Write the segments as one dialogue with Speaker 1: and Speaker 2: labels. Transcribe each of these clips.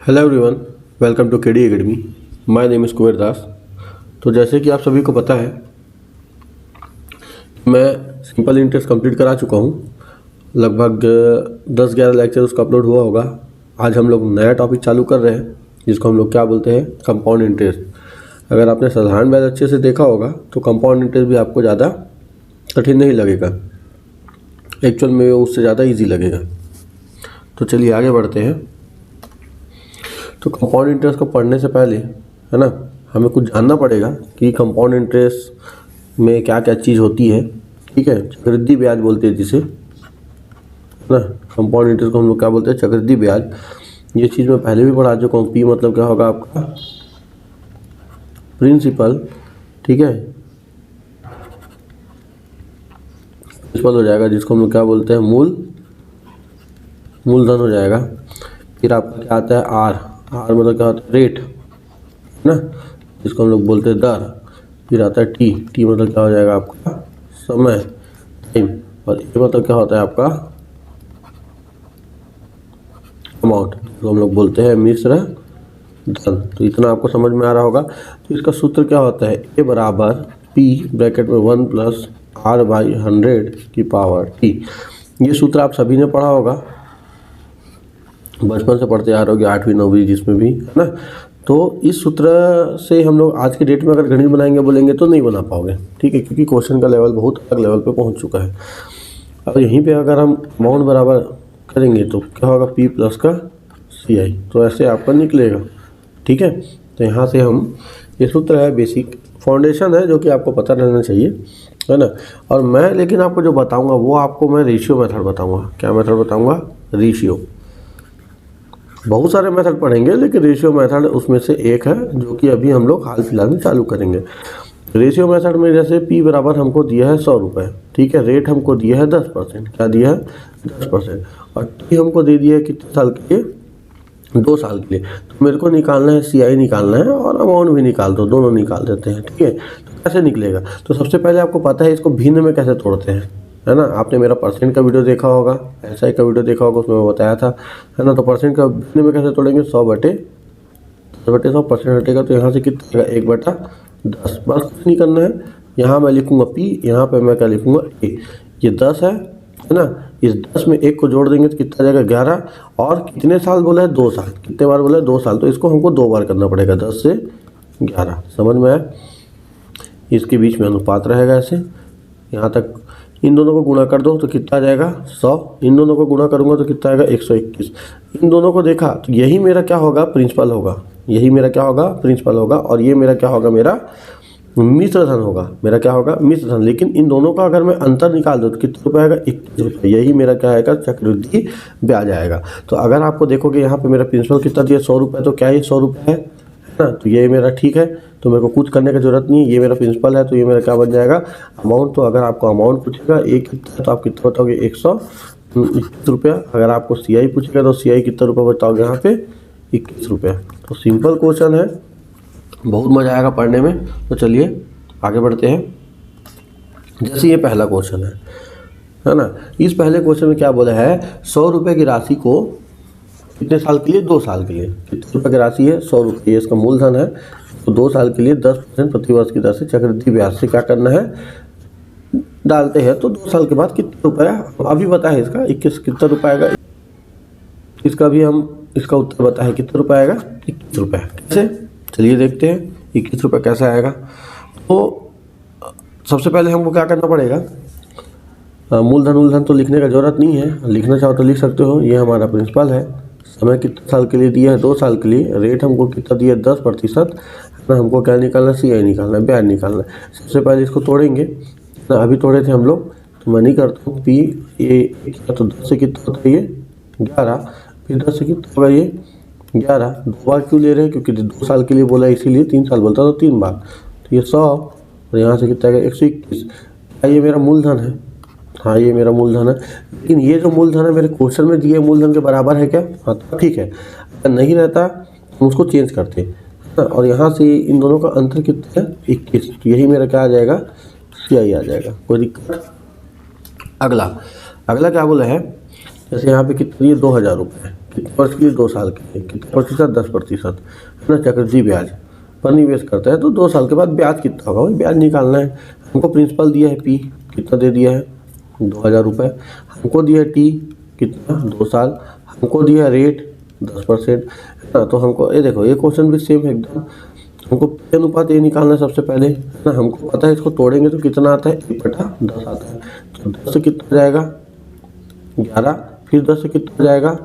Speaker 1: Hello everyone, welcome to KD academy. My name is Kuber Das. तो जैसे कि आप सभी को पता है, मैं सिंपल इंटरेस्ट कंप्लीट करा चुका हूँ। लगभग 10-11 लेक्चर उसका अपलोड हुआ होगा। आज हम लोग नया टॉपिक चालू कर रहे हैं जिसको हम लोग क्या बोलते हैं, कंपाउंड इंटरेस्ट। अगर आपने साधारण ब्याज अच्छे से देखा होगा तो कंपाउंड इंटरेस्ट भी आपको ज़्यादा कठिन नहीं लगेगा, एक्चुअल में उससे ज़्यादा ईजी लगेगा। तो चलिए आगे बढ़ते हैं। तो कंपाउंड इंटरेस्ट को पढ़ने से पहले, है ना, हमें कुछ जानना पड़ेगा कि कंपाउंड इंटरेस्ट में क्या क्या चीज़ होती है। ठीक है, चक्रवृद्धि ब्याज बोलते हैं जिसे, है ना। कंपाउंड इंटरेस्ट को हम लोग क्या बोलते हैं, चक्रवृद्धि ब्याज। ये चीज़ मैं पहले भी पढ़ा चुका हूँ। पी मतलब क्या होगा आपका, प्रिंसिपल। ठीक है, प्रिंसिपल हो जाएगा जिसको हम लोग क्या बोलते हैं, मूलधन हो जाएगा। फिर आपका क्या आता है, आर मतलब क्या होता है, रेट, है ना, जिसको हम लोग बोलते हैं दर। फिर आता है टी मतलब क्या हो जाएगा आपका, समय, टाइम। और ए मतलब क्या होता है आपका, अमाउंट, जिसको हम लोग बोलते हैं मिश्र धन। तो इतना आपको समझ में आ रहा होगा। तो इसका सूत्र क्या होता है, ए बराबर पी ब्रैकेट में 1 + R/100 की पावर टी। ये सूत्र आप सभी ने पढ़ा होगा, बचपन से पढ़ते आ रहे होगे, 8वीं 9वीं जिसमें भी, है ना। तो इस सूत्र से हम लोग आज के डेट में अगर गणित बनाएंगे बोलेंगे तो नहीं बना पाओगे। ठीक है, क्योंकि क्वेश्चन का लेवल बहुत अलग लेवल पे पहुंच चुका है। अब यहीं पे अगर हम अमाउंट बराबर करेंगे तो क्या होगा, पी प्लस का CI, तो ऐसे आपका निकलेगा। ठीक है, तो यहाँ से हम, ये सूत्र है, बेसिक फाउंडेशन है जो कि आपको पता रहना चाहिए, है ना। और मैं लेकिन आपको जो बताऊँगा वो आपको मैं रेशियो मेथड बताऊँगा। क्या मेथड बताऊँगा, रेशियो। बहुत सारे मेथड पढ़ेंगे लेकिन रेशियो मेथड उसमें से एक है जो कि अभी हम लोग हाल फिलहाल में चालू करेंगे। रेशियो मेथड में जैसे पी बराबर हमको दिया है 100 रुपये, ठीक है, रेट हमको दिया है 10%, क्या दिया है 10%, और टी हमको दे दिया है कितने साल के लिए, 2 साल के लिए। तो मेरे को निकालना है, CI निकालना है और अमाउंट भी निकाल दो, दोनों निकाल देते हैं। ठीक है, तो कैसे निकलेगा, तो सबसे पहले आपको पता है इसको भिन्न में कैसे तोड़ते हैं, है ना। आपने मेरा परसेंट का वीडियो देखा होगा, SI का वीडियो देखा होगा, उसमें मैं बताया था, है ना। तो परसेंट का भिन्न में कैसे तोड़ेंगे, 100/100 परसेंट हटेगा तो यहाँ से कितना, 1/10। बस कुछ नहीं करना है, यहाँ मैं लिखूँगा P, यहाँ पे मैं क्या लिखूँगा A। ये 10 है ना। इस 10 में 1 को जोड़ देंगे तो कितना जाएगा, 11। और कितने साल बोला है, 2 साल। कितने बार बोला है, 2 साल। तो इसको हमको 2 बार करना पड़ेगा, 10 से 11। समझ में आया। इसके बीच में अनुपात रहेगा ऐसे, यहाँ तक इन दोनों को गुणा कर दो तो कितना आ जाएगा, 100। इन दोनों को गुणा करूँगा तो कितना आएगा, 121। इन दोनों को देखा तो यही मेरा क्या होगा, प्रिंसिपल होगा। यही मेरा क्या होगा, प्रिंसिपल होगा। और ये मेरा क्या होगा, मेरा मिश्र धन होगा। मेरा क्या होगा, मिश्र धन। लेकिन इन दोनों का अगर मैं अंतर निकाल दूँ तो कितने रुपये आएगा, 21 रुपये। यही मेरा क्या आएगा, चक्रवृद्धि ब्याज आएगा। तो अगर आपको देखोगे यहाँ पे मेरा प्रिंसिपल कितना दिया, 100 रुपये, तो क्या ये 100 रुपये है ना। तो ये मेरा ठीक है, तो मेरे को कुछ करने की जरूरत नहीं है। ये मेरा प्रिंसिपल है तो ये मेरा क्या बन जाएगा, अमाउंट। तो अगर आपको अमाउंट पूछेगा एक कितना, तो आप कितना बताओगे, 121 रुपया। अगर आपको CI पूछेगा तो CI कितना रुपये बताओगे, यहाँ पे 21 रुपया। तो सिंपल क्वेश्चन है, बहुत मज़ा आएगा पढ़ने में। तो चलिए आगे बढ़ते हैं। जैसे ये पहला क्वेश्चन है ना। इस पहले क्वेश्चन में क्या बोला है, 100 रुपये की राशि को कितने साल के लिए, 2 साल के लिए। कितने रुपये की राशि है, 100 रुपये, इसका मूलधन है। तो 2 साल के लिए 10% प्रतिवर्ष की दर से चक्रवृद्धि ब्याज से क्या करना है, डालते हैं। तो 2 साल के बाद कितने रुपये, अभी बता है इसका 21 कितना रुपये आएगा। इसका भी हम, इसका उत्तर बता है कितना रुपये आएगा, 21 रुपये। कैसे, चलिए देखते हैं 21 रुपये कैसे आएगा। तो सबसे पहले हमको क्या करना पड़ेगा, मूलधन तो लिखने का जरूरत नहीं है, लिखना चाहो तो लिख सकते हो। ये हमारा प्रिंसिपल है। समय कितने साल के लिए दिया है, 2 साल के लिए। रेट हमको कितना दिया है, 10%। हमको क्या निकालना है, CI निकालना है, ब्याज निकालना है। सबसे पहले इसको तोड़ेंगे ना, अभी तोड़े थे हम लोग, तो मैं नहीं करता हूँ। P ये तो 10 से कितना होता है, ये 11। फिर 10 से कितना होगा, ये 11। 2 बार क्यों ले रहे हैं, क्योंकि 2 साल के लिए बोला है, इसीलिए 3 साल बोलता तो 3 बार। तो ये 100, और यहाँ से कितना आएगा, 121। ये मेरा मूलधन है। हाँ, ये मेरा मूलधन है। लेकिन ये जो मूलधन है मेरे क्वेश्चन में दिए मूलधन के बराबर है क्या, हाँ तो ठीक है। अगर नहीं रहता हम उसको चेंज करते, और यहाँ से इन दोनों का अंतर कितना है, 21। तो यही मेरा क्या आ जाएगा, CI आ जाएगा। कोई दिक्कत। अगला क्या बोला है, जैसे यहाँ पे कितनी है, 2000 रुपये। कितने वर्ष के लिए, 2 साल के लिए, कितने प्रतिशत, 10%, है ना। चक्रवृद्धि ब्याज पर निवेश करता है तो 2 साल के बाद ब्याज कितना होगा, वही ब्याज निकालना है। हमको प्रिंसिपल दिया है P, कितना दे दिया है, 2000 रुपये। हमको दिया है T कितना, 2 साल। हमको दिया है रेट 10%, है ना। तो हमको ये देखो, ये क्वेश्चन भी सेम है एकदम। हमको P अनुपात ये निकालना है सबसे पहले, है ना। हमको पता है इसको तोड़ेंगे तो कितना आता है, 1/10 आता है। तो 10 से कितना जाएगा, 11, फिर 10 से कितना जाएगा,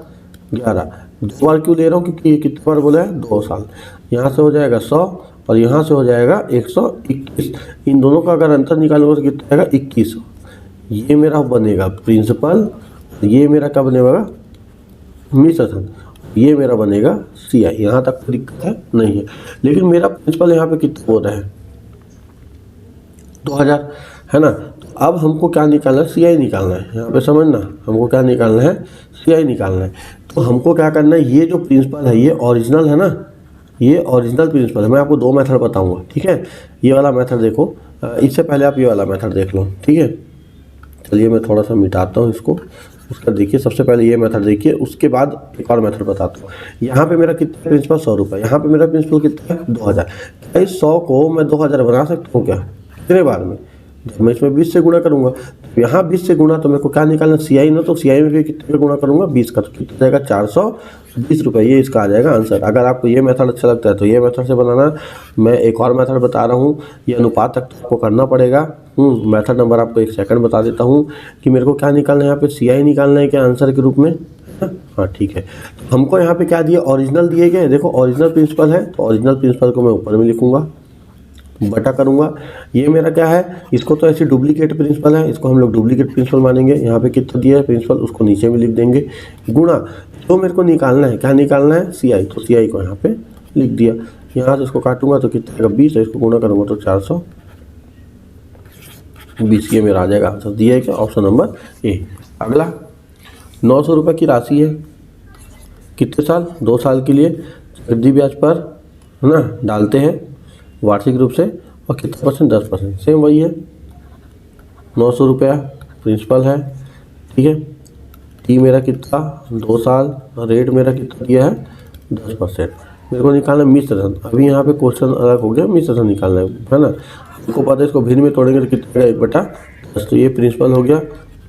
Speaker 1: 11। 2 बार क्यों ले रहा हूँ, क्योंकि ये कितने बार बोला है, 2 साल। यहाँ से हो जाएगा 100 और यहाँ से हो जाएगा 121। इन दोनों का अगर अंतर निकालोगे तो कितना आएगा, 21। ये मेरा बनेगा प्रिंसिपल, ये मेरा क्या बनेगा, मिश्र धन, ये मेरा बनेगा CI। यहाँ तक कोई दिक्कत है नहीं है। लेकिन मेरा प्रिंसिपल यहाँ पे कितना हो रहा है, 2000, है ना। तो अब हमको क्या निकालना है, CI निकालना है। यहाँ पे समझना, हमको क्या निकालना है, CI निकालना है। तो हमको क्या करना है, ये जो प्रिंसिपल है ये ओरिजिनल है ना, ये ओरिजिनल प्रिंसिपल है। मैं आपको 2 मेथड बताऊंगा, ठीक है। ये वाला मेथड देखो, इससे पहले आप ये वाला मेथड देख लो, ठीक है। चलिए मैं थोड़ा सा मिटाता हूँ इसको, उसका देखिए। सबसे पहले ये मेथड देखिए, उसके बाद एक और मेथड बताता हूँ। यहाँ पे मेरा कितना प्रिंसिपल, 100 रुपये। यहाँ पे मेरा प्रिंसिपल कितना है, 2000। क्या इस 100 को मैं 2000 बना सकता हूँ क्या, कितने बार में, जब मैं इसमें 20 से गुणा करूँगा। तो यहाँ 20 से गुणा, तो मेरे को क्या निकालना, CI ना। तो CI में भी कितने का गुणा करूँगा, 20 का। तो कितना जाएगा, 420 रुपये। ये इसका आ जाएगा आंसर। अगर आपको ये मेथड अच्छा लगता है तो ये मेथड से बनाना। मैं एक और मेथड बता रहा हूँ, ये अनुपात तक तो आपको करना पड़ेगा। मेथड नंबर आपको 1 सेकंड बता देता हूँ कि मेरे को क्या निकालना है। यहाँ पे CI निकालना है क्या आंसर के रूप में, हाँ ठीक है। हमको यहाँ पे क्या दिया, ओरिजिनल दिए गए। देखो ओरिजिनल प्रिंसिपल है, तो ओरिजिनल प्रिंसिपल को मैं ऊपर में लिखूंगा, बटा करूंगा। ये मेरा क्या है, इसको तो ऐसे डुप्लीकेट प्रिंसिपल है, इसको हम लोग डुप्लीकेट प्रिंसिपल मानेंगे। यहाँ पे कितना दिया है प्रिंसिपल, उसको नीचे में लिख देंगे, गुणा तो मेरे को निकालना है, क्या निकालना है, CI। तो CI को यहाँ पे लिख दिया। यहाँ से इसको काटूंगा तो कितना आएगा, 20, इसको गुणा करूँगा तो 420। ये मेरा आ जाएगा आंसर। दिया है क्या, ऑप्शन नंबर A। अगला 900 रुपये की राशि है, कितने साल, 2 साल के लिए, चक्रवृद्धि ब्याज पर, है ना, डालते हैं वार्षिक रूप से। और कितना %, 10%। सेम वही है, 900 रुपया प्रिंसिपल है, ठीक है। T मेरा कितना, 2 साल। रेट मेरा कितना दिया है, 10%। मेरे को निकालना मिश्र धन। अभी यहाँ पे क्वेश्चन अलग हो गया, मिश्र धन निकालना है ना। आपको पता है इसको भिन्न में तोड़ेंगे तो कितना आएगा, 1/10। तो ये प्रिंसिपल हो गया,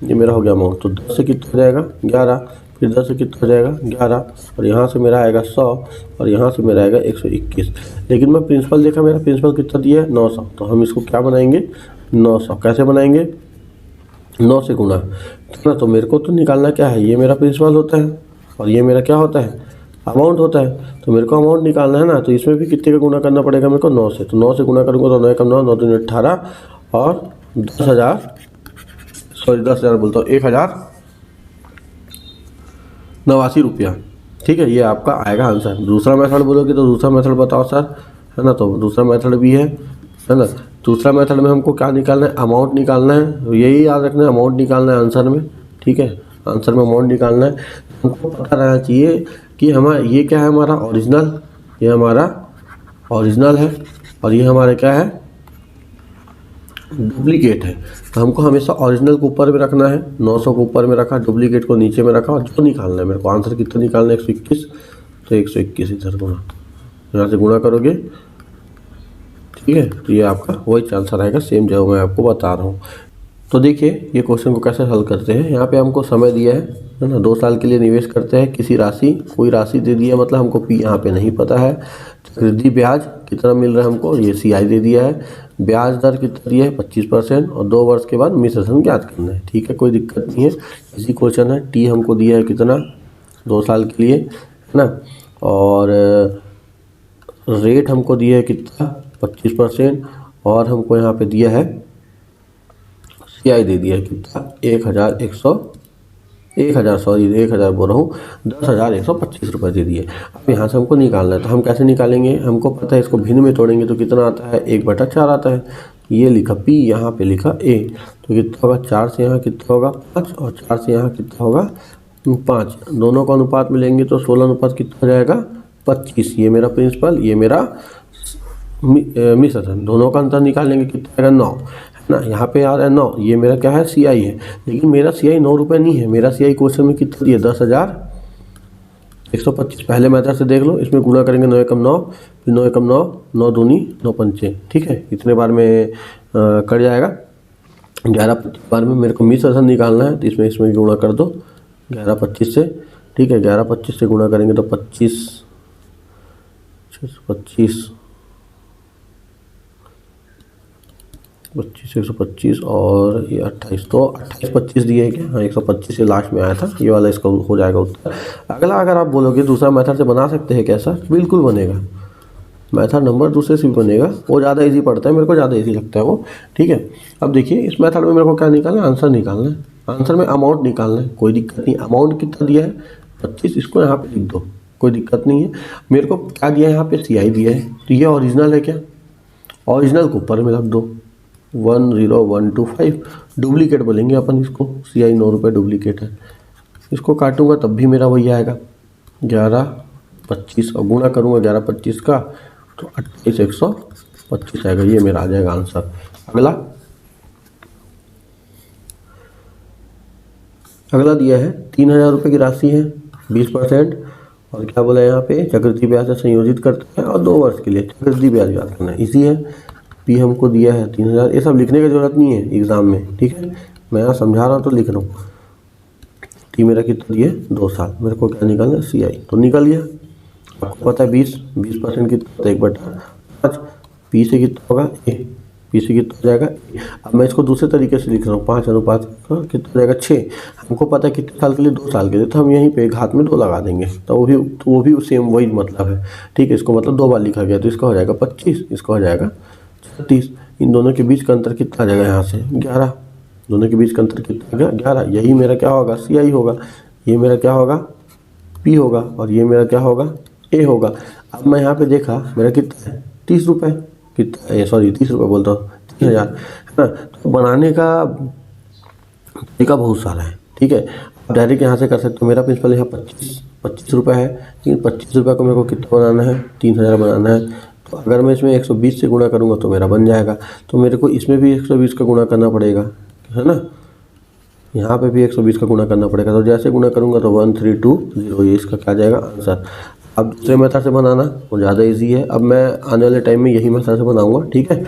Speaker 1: ये मेरा हो गया अमाउंट। तो 10 से कितना हो जाएगा, 11। फिर 10 से कितना हो जाएगा, 11। और यहाँ से मेरा आएगा 100 और यहाँ से मेरा आएगा 121। लेकिन मैं प्रिंसिपल देखा, मेरा प्रिंसिपल कितना दिया है, 900। तो हम इसको क्या बनाएंगे, 900। कैसे बनाएंगे, 9 से गुणा, ना। तो मेरे को तो निकालना क्या है, ये मेरा प्रिंसिपल होता है और ये मेरा क्या होता है, अमाउंट होता है। तो मेरे को अमाउंट निकालना है ना, तो इसमें भी कितने का गुणा करना पड़ेगा मेरे को, 9 से। तो 9 से गुणा करूँगा तो 9 कम 9, 9 दूनी 18 और 10,000 बोलता हूँ, 1089 रुपया, ठीक है। ये आपका आएगा आंसर। दूसरा मेथड बोलोगे तो दूसरा मेथड बताओ सर, है ना। तो दूसरा मेथड भी है ना। दूसरा मेथड में हमको क्या निकालना है, अमाउंट निकालना है। यही याद रखना है, अमाउंट निकालना है आंसर में, ठीक है। आंसर में अमाउंट निकालना है। हमको पता रहना चाहिए कि हमारा ये क्या है, हमारा ओरिजिनल, ये हमारा ओरिजिनल है और ये हमारा क्या है, डुप्लीकेट है। तो हमको हमेशा ओरिजिनल को ऊपर में रखना है, 900 को ऊपर में रखा, डुप्लीकेट को नीचे में रखा। और जो निकालना है मेरे को आंसर कितना निकालना है, 121। तो 121 इधर गुणा, यहाँ से गुणा करोगे, ठीक है। तो ये आपका वही आंसर आएगा, सेम जो मैं आपको बता रहा हूँ। तो देखिए ये क्वेश्चन को कैसे हल करते हैं। यहाँ पे हमको समय दिया है ना, 2 साल के लिए निवेश करते हैं किसी राशि, कोई राशि दे दिया, मतलब हमको P यहाँ पे नहीं पता है। चक्रवृद्धि ब्याज कितना मिल रहा है हमको, ये CI दे दिया है। ब्याज दर कितना दिया है, 25%। और 2 वर्ष के बाद मिश्र धन ज्ञात करना है, ठीक है, कोई दिक्कत नहीं है, इसी क्वेश्चन है। T हमको दिया है कितना, 2 साल के लिए, है ना। और रेट हमको दिया है कितना, 25%। और हमको यहाँ पे दिया है CI दे दिया है कितना, 1000 बोल रहा हूँ, 10,125 रुपये दे दिए। अब यहाँ से हमको निकालना है, तो हम कैसे निकालेंगे, हमको पता है इसको भिन्न में तोड़ेंगे तो कितना आता है, 1/4 आता है। ये लिखा P, यहाँ पे लिखा A, तो कितना होगा, 4 से यहाँ कितना होगा, 5, और 4 से यहाँ कितना होगा, 5। दोनों को अनुपात में लेंगे तो 16 अनुपात कितना हो जाएगा, 25। ये मेरा प्रिंसिपल, ये मेरा मिश्र धन, दोनों का अंतर निकालेंगे कितना आएगा, 9 ना। यहाँ पे आ रहा है 9, ये मेरा क्या है, CI है। लेकिन मेरा CI 9 रुपये नहीं है, मेरा CI क्वेश्चन में कितना दिया, 10,000 125 पहले मेथड से देख लो, इसमें गुणा करेंगे 9 एकम 9, फिर 9 एकम 9, 9 दूनी 9 पंचे, ठीक है, इतने बार में कट जाएगा। 11-25 बार में मेरे को मिश्र आसन निकालना है, तो इसमें गुणा कर दो 11-25 से, ठीक है। 11-25 से गुणा करेंगे तो 25 125 और ये 28, तो 28-25 दिए है क्या? हाँ 125 से लास्ट में आया था, ये वाला इसका हो जाएगा उत्तर। अगला अगर आप बोलोगे दूसरा मेथड से बना सकते हैं कैसा, बिल्कुल बनेगा, मेथड नंबर दूसरे से भी बनेगा, वो ज़्यादा इजी पड़ता है, मेरे को ज़्यादा इजी लगता है वो, ठीक है। अब देखिए इस मेथड में मेरे को क्या निकालना है, आंसर निकालना है, आंसर में अमाउंट निकालना है, कोई दिक्कत नहीं। अमाउंट कितना दिया है 25, इसको यहाँ पे लिख दो, कोई दिक्कत नहीं है। मेरे को क्या दिया है यहाँ पे, CI दिया है, तो ये ओरिजिनल है क्या, ओरिजिनल को ऊपर में रख दो, 10125, डुप्लीकेट बोलेंगे अपन इसको, CI 9 रुपये डुप्लीकेट है। इसको काटूंगा तब भी मेरा वही आएगा 11-25, और गुणा करूँगा 11-25 का तो 28-125 आएगा, ये मेरा आ जाएगा आंसर। अगला दिया है 3000 रुपये की राशि है, 20%, और क्या बोला है यहाँ पे, चक्रवृद्धि ब्याज से संयोजित करते हैं और 2 वर्ष के लिए चक्रवृद्धि ब्याज याद करना है, इजी है। पी हमको दिया है 3000, ये सब लिखने की जरूरत नहीं है एग्जाम में, ठीक है, मैं यहाँ समझा रहा हूँ तो लिख रहा हूँ। टी मेरा कितना दिए 2 साल, मेरे को क्या निकालना है, CI, तो निकल गया। आपको पता है 20% कितना होता है, 1/5, पी से कितना होगा A, पी से कितना हो जाएगा। अब मैं इसको दूसरे तरीके से लिख रहा हूँ, 5 अनुपात कितना हो जाएगा 6। हमको पता है कितने साल के लिए, 2 साल के लिए, तो हम यहीं पे घात में 2 लगा देंगे, तो वो भी सेम वही मतलब है, ठीक है। इसको मतलब 2 बार लिखा गया, तो इसका हो जाएगा 25, इसका हो जाएगा 36। इन दोनों के बीच का अंतर कितना आ जाएगा यहाँ से 11, दोनों के बीच का अंतर कितना आ गया 11, यही मेरा क्या होगा, CI होगा, ये मेरा क्या होगा, P होगा, और ये मेरा क्या होगा, A होगा। अब मैं यहाँ पे देखा मेरा कितना है 30 रुपये, कितना, सॉरी 30 रुपये बोलता हूँ, 3000 है ना। तो बनाने का तरीका बहुत सारा है, ठीक है। आप डायरेक्ट यहाँ से कर सकते हो। मेरा प्रिंसिपल यहाँ 25 रुपये है, लेकिन 25 रुपये को मेरे को कितना बनाना है, 3000 बनाना है। तो अगर मैं इसमें 120 से गुणा करूँगा तो मेरा बन जाएगा, तो मेरे को इसमें भी 120 का गुणा करना पड़ेगा, है ना, यहाँ पे भी 120 का गुणा करना पड़ेगा। तो जैसे गुणा करूँगा तो 1320, ये इसका क्या जाएगा आंसर। अब दूसरे मेथड से बनाना वो ज़्यादा इजी है, अब मैं आने वाले टाइम में यही मेथड से बनाऊँगा, ठीक है।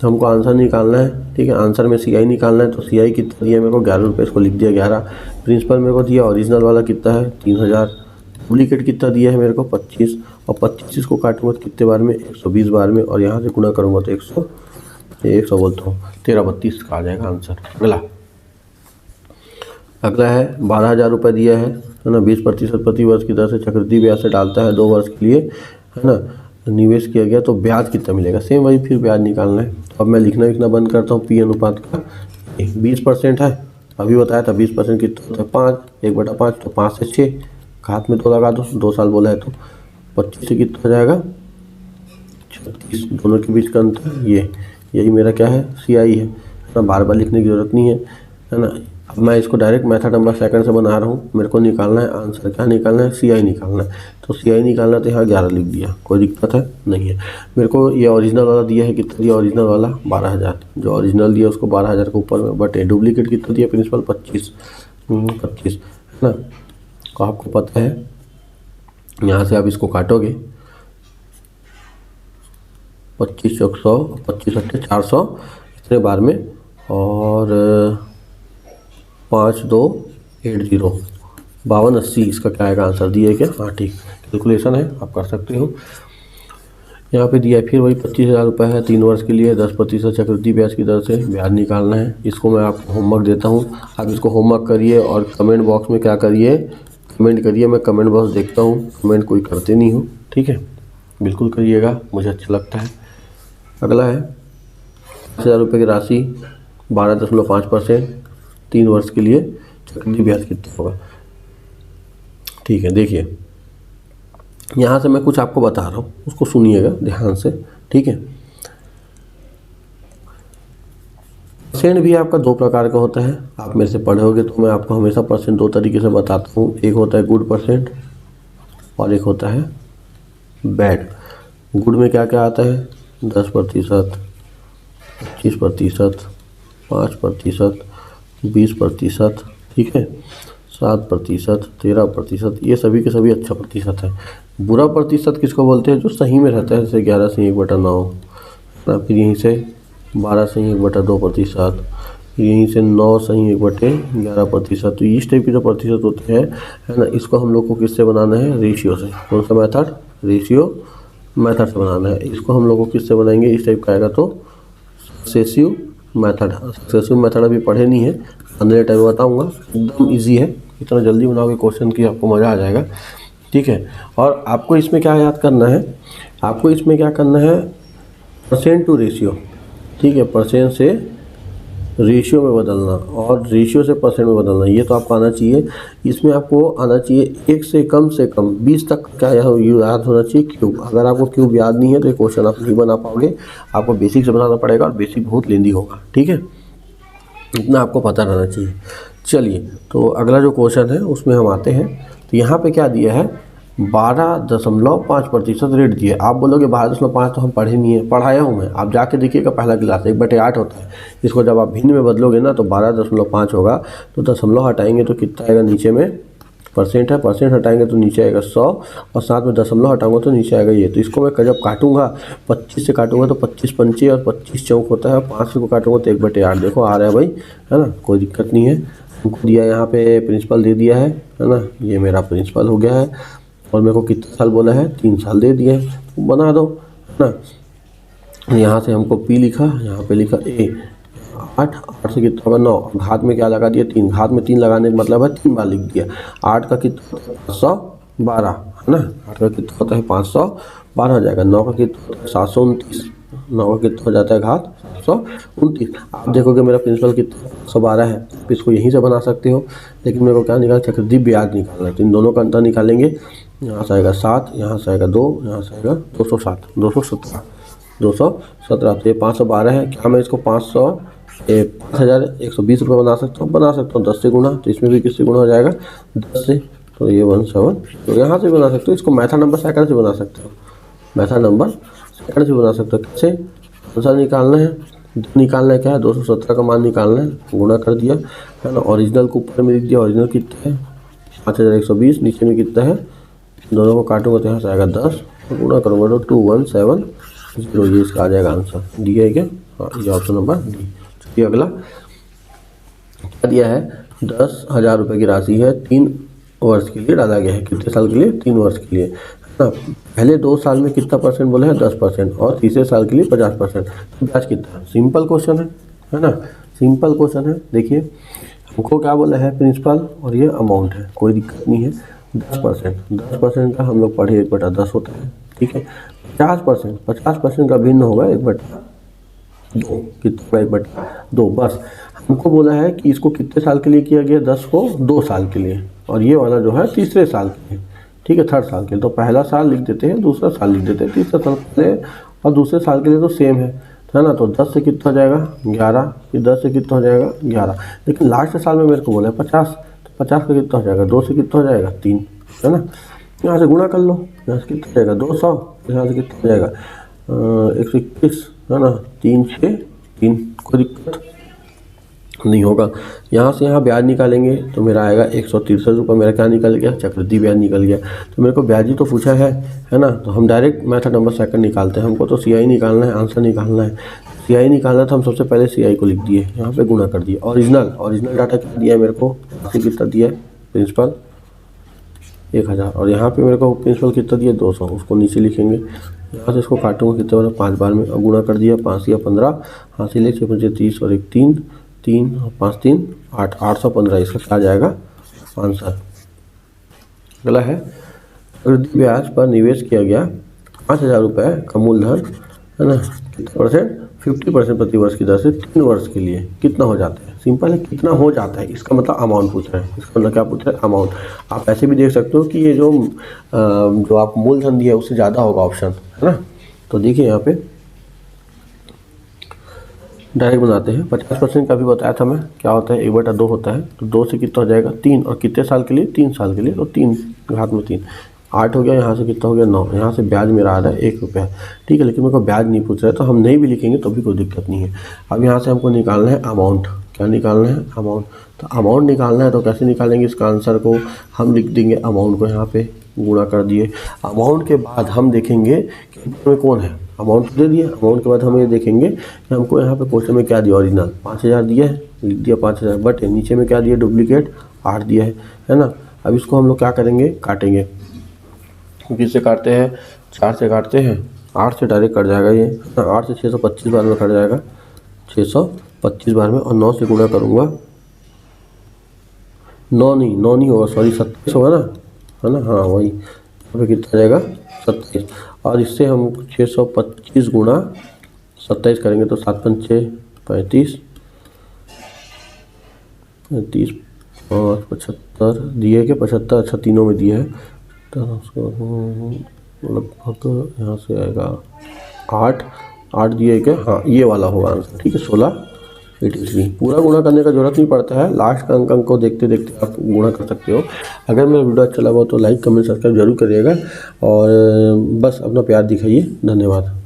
Speaker 1: तो हमको आंसर निकालना है, ठीक है, आंसर में CI निकालना है। तो CI कितना दिया मेरे को 11 रुपये, इसको लिख दिया 11। प्रिंसिपल मेरे को दिया ओरिजिनल वाला कितना है 3000, डुप्लीकेट कितना दिया है मेरे को 25, और 25 को काटूंगा तो कितने बार में 120 बार में, और यहाँ से गुणा करूँगा तो 100 बोलता हूँ 1332 का आ जाएगा आंसर। अगला है 12,000 रुपये दिया है ना, 20% प्रति वर्ष की दर से चक्रवृद्धि ब्याज से डालता है 2 वर्ष के लिए, है ना, निवेश किया गया, तो ब्याज कितना मिलेगा, सेम वही फिर ब्याज निकालना है। तो अब मैं लिखना बंद करता हूँ। P अनुपात का 20% है, अभी बताया था 20% कितना होता है 5, 1/5, तो 5 से 6, हाथ में 2 लगा दो, 2 साल बोला है तो 25 से कितना हो जाएगा 36, दोनों के बीच का अंतर यही मेरा क्या है, CI है ना, बार बार लिखने की ज़रूरत नहीं है ना। अब मैं इसको डायरेक्ट मेथड नंबर 2 से बना रहा हूँ। मेरे को निकालना है आंसर, क्या निकालना है, CI निकालना है। तो CI निकालना तो यहाँ 11 लिख दिया, कोई दिक्कत है नहीं है। मेरे को ये ओरिजिनल वाला दिया है, कितना दिया ओरिजिनल वाला 12,000, जो ओरिजिनल दिया उसको 12,000 के ऊपर में, बट डुप्लीकेट कितना दिया प्रिंसिपल 25 है ना। तो आपको पता है यहाँ से आप इसको काटोगे 25 100 25 400 इतने बार में, और 5280 5280 इसका क्या आएगा आंसर, दिया है क्या, हाँ ठीक, कैलकुलेशन है आप कर सकते हो। यहाँ पे दिया है फिर वही 25,000 रुपये है 3 वर्ष के लिए, 10% चक्रवृद्धि ब्याज की दर से ब्याज निकालना है। इसको मैं आपको होमवर्क देता हूँ, आप इसको होमवर्क करिए और कमेंट बॉक्स में क्या करिए, कमेंट करिए। मैं कमेंट बॉक्स देखता हूँ, कमेंट कोई करते नहीं हो, ठीक है, बिल्कुल करिएगा, मुझे अच्छा लगता है। अगला है 5,000 रुपये की राशि, 12.5%, 3 वर्ष के लिए चक्रवृद्धि ब्याज कितना होगा, ठीक है। देखिए यहाँ से मैं कुछ आपको बता रहा हूँ, उसको सुनिएगा ध्यान से, ठीक है। परसेंट भी आपका 2 प्रकार का होता है, आप मेरे से पढ़े होगे तो मैं आपको हमेशा परसेंट 2 तरीके से बताता हूँ। एक होता है गुड परसेंट और एक होता है बैड। गुड में क्या क्या आता है, 10%, 25%, 5%, 20%, ठीक है, 7%, 13%, ये सभी के सभी अच्छा प्रतिशत है। बुरा प्रतिशत किसको बोलते हैं? जो सही में रहता है, जैसे 11 से 1/9, फिर यहीं से 12 से 1/2%, यहीं से 9 सही 1/11%। तो इस टाइप के जो प्रतिशत होते हैं, है ना, इसको हम लोग को किससे बनाना है? रेशियो से। कौन सा मेथड? रेशियो मेथड से बनाना है। इसको हम लोग को किससे बनाएंगे? इस टाइप का आएगा तो सक्सेसिव मेथड। सक्सेसिव मेथड अभी पढ़े नहीं है, अगले टाइम बताऊंगा। एकदम इजी है, इतना जल्दी बनाओगे क्वेश्चन की आपको मज़ा आ जाएगा। ठीक है, और आपको इसमें क्या याद करना है? आपको इसमें क्या करना है? Percent to ratio. ठीक है, परसेंट से रेशियो में बदलना और रेशियो से परसेंट में बदलना, ये तो आपको आना चाहिए। इसमें आपको आना चाहिए 1 से कम 20 तक क्या याद होना चाहिए? क्यूब। अगर आपको क्यूब याद नहीं है तो ये क्वेश्चन आप नहीं बना पाओगे, आपको बेसिक से बनाना पड़ेगा और बेसिक बहुत लेंदी होगा। ठीक है, इतना आपको पता रहना चाहिए। चलिए, तो अगला जो क्वेश्चन है उसमें हम आते हैं। तो यहाँ पे क्या दिया है? 12.5% रेट दिए। आप बोलोगे 12.5 तो हम पढ़े नहीं है। पढ़ाया हूँ मैं, आप जाके देखिएगा पहला क्लास 1/8 होता है। इसको जब आप भिन्न में बदलोगे ना तो 12.5 होगा। तो दशमलव हटाएंगे तो कितना आएगा? नीचे में परसेंट है, परसेंट हटाएंगे तो नीचे आएगा 100, और साथ में दशमलव हटाऊंगा तो नीचे आएगा ये। तो इसको मैं जब काटूंगा 25 से काटूंगा तो 25 पंचे और 25 चौक होता है, 5 से को काटूंगा तो 1/8। देखो आ रहा है भाई, है ना, कोई दिक्कत नहीं है। हमको दिया यहाँ पे प्रिंसिपल दे दिया है ना, ये मेरा प्रिंसिपल हो गया है। और मेरे को कितना साल बोला है? 3 साल दे दिया है, तो बना दो, है ना। यहाँ से हमको P लिखा, यहाँ पे लिखा A। 8 से कितना होगा? 9। घात में क्या लगा दिया? 3। घात में 3 लगाने का मतलब है 3 बार लिख दिया। 8 का कितना? 512, है ना। 8 का कितना होता है? 512 हो जाएगा। 9 का कितना होता है? 729। 9 का कितना हो जाता है? घात 729। आप देखोगे मेरा प्रिंसिपल कितना? 112 है। आप इसको यहीं से बना सकते हो, लेकिन मेरे को क्या निकालना? चक्रवृद्धि ब्याज निकालना है। तो इन दोनों का अंतर निकालेंगे। यहाँ से आएगा 7, यहाँ से आएगा 2, यहाँ से आएगा 207, 217। तो ये 512 है। क्या मैं इसको 5120 रुपये बना सकता हूँ? 10 से गुना। तो इसमें भी किससे गुना हो जाएगा? 10 से। तो ये 17। तो यहाँ से बना सकते हो। इसको मेथड नंबर सेकंड से बना सकते हो, मेथड नंबर सेकंड से बना सकते हो। कैसे? आंसर निकालना है, निकालना है क्या है? 217 का मान निकालना है, गुना कर दिया, है ना। ओरिजिनल को ऊपर में लिख दिया। ओरिजिनल कितना है? 5120। नीचे में कितना है? दोनों को काटूंगा तो यहाँ से आएगा 10, गुना करूँगा तो 2170। ये इसका आ जाएगा आंसर। डी है क्या? हाँ, ये ऑप्शन नंबर डी। चलिए अगला क्या दिया है? 10,000 रुपये की राशि है, 3 वर्ष के लिए डाला गया है। कितने साल के लिए? 3 वर्ष के लिए, है ना। पहले 2 साल में कितना परसेंट बोला है? 10%, और तीसरे साल के लिए 50%। तो ब्याज कितना? सिंपल क्वेश्चन है ना, सिंपल क्वेश्चन है। देखिए हमको क्या बोला है प्रिंसिपल, और ये अमाउंट है, कोई दिक्कत नहीं है। 10% का हम लोग पढ़े 1/10 होता है। ठीक है, 50% का भिन्न होगा 1/2। कितना? 1/2। बस हमको बोला है कि इसको कितने साल के लिए किया गया? 10 को 2 साल के लिए, और ये वाला जो है तीसरे साल के लिए। ठीक है, 3rd साल के लिए। तो पहला साल लिख देते हैं, दूसरा साल लिख देते हैं, तीसरा साल के लिए और दूसरे साल के लिए तो सेम है ना। तो 10 से कितना हो जाएगा? 11। फिर 10 से कितना हो जाएगा? 11। लेकिन लास्ट साल में मेरे को बोला है 50, तो 50 का कितना हो जाएगा? 2 से कितना हो जाएगा? 3, है ना। यहाँ से गुणा कर लो, यहाँ से कितना हो जाएगा? 200। यहाँ से कितना हो जाएगा? 121, है ना। 3 6 3, कोई दिक्कत नहीं होगा। यहाँ से यहाँ ब्याज निकालेंगे तो मेरा आएगा 163 रुपये। मेरा क्या निकल गया? चक्रवृद्धि ब्याज निकल गया। तो मेरे को ब्याज ही तो पूछा है ना। तो हम डायरेक्ट मेथड नंबर सेकंड निकालते हैं। हमको तो CI निकालना है, आंसर निकालना है। CI निकालना है तो हम सबसे पहले CI को लिख दिए, यहाँ पे गुना कर दिया। ओरिजिनल डाटा क्या दिया है मेरे को? कितना दिया है प्रिंसिपल? 1000। और यहाँ पे मेरे को प्रिंसिपल कितना दिया? 200। उसको नीचे लिखेंगे। यहाँ से इसको काटूंगा कितने बार? 5 बार में, और गुना कर दिया। 5 या 15, हाथ से ले 6 30 और 1 3 3 और 5 3 8, 815। इसका क्या आ जाएगा आंसर? अगला है चक्रवृद्धि ब्याज पर निवेश किया गया 5000 रुपये का मूलधन, है ना। कितना परसेंट? 50% प्रति वर्ष की दर से 3 वर्ष के लिए कितना हो जाता है? सिंपल है, कितना हो जाता है, इसका मतलब अमाउंट पूछ रहे हैं। इसका मतलब क्या पूछ रहे हैं? अमाउंट। आप ऐसे भी देख सकते हो कि ये जो आप मूलधन दिया है उससे ज़्यादा होगा ऑप्शन, है ना। तो देखिए यहाँ पे डायरेक्ट बनाते हैं। 50% का भी बताया था मैं, क्या होता है? 1/2 होता है। तो 2 से कितना हो जाएगा? 3, और कितने साल के लिए? 3 साल के लिए। तो 3 घात में 3, 8 हो गया। यहाँ से कितना हो गया? 9। यहाँ से ब्याज मेरा आ रहा है 1 रुपया। ठीक है, लेकिन मेरे को ब्याज नहीं पूछ रहा है, तो हम नहीं भी लिखेंगे तो भी कोई दिक्कत नहीं है। अब यहाँ से हमको निकालना है अमाउंट। क्या निकालना है, अमाउंट। तो अमाउंट निकालना है तो कैसे निकालेंगे इसका आंसर को, हम लिख देंगे अमाउंट को यहाँ पे गुणा कर दिए। अमाउंट के बाद हम देखेंगे कि में कौन है, अमाउंट दे दिया। अमाउंट के बाद हम ये देखेंगे कि हमको यहाँ पे क्वेश्चन में क्या दिया, ओरिजिनल 5000 दिया है, लिख दिया 5000, बट नीचे में क्या दिया, डुप्लीकेट 8 दिया है ना। अब इसको हम लोग क्या करेंगे, काटेंगे। किससे काटते हैं, 4 से काटते हैं, 8 से डायरेक्ट कट जाएगा ये, 8 से 625 बार में कट जाएगा, 625 बार में। और 9 से गुणा करूँगा, 9 नहीं होगा, सॉरी 27 होगा ना, है ना, हाँ वही, यहाँ पे कितना जाएगा 27। और इससे हम 625 गुणा 27 करेंगे तो 7 5 6 35 35 5 75 दिए के 75, अच्छा तीनों में दिए है, तो उसको लगभग यहाँ से आएगा 8 दिए के, हाँ ये वाला होगा आंसर, ठीक है 1683। पूरा गुणा करने का जरूरत नहीं पड़ता है, लास्ट का अंक को देखते देखते आप गुणा कर सकते हो। अगर मेरा वीडियो अच्छा लगा तो लाइक कमेंट सब्सक्राइब जरूर करिएगा, और बस अपना प्यार दिखाइए। धन्यवाद।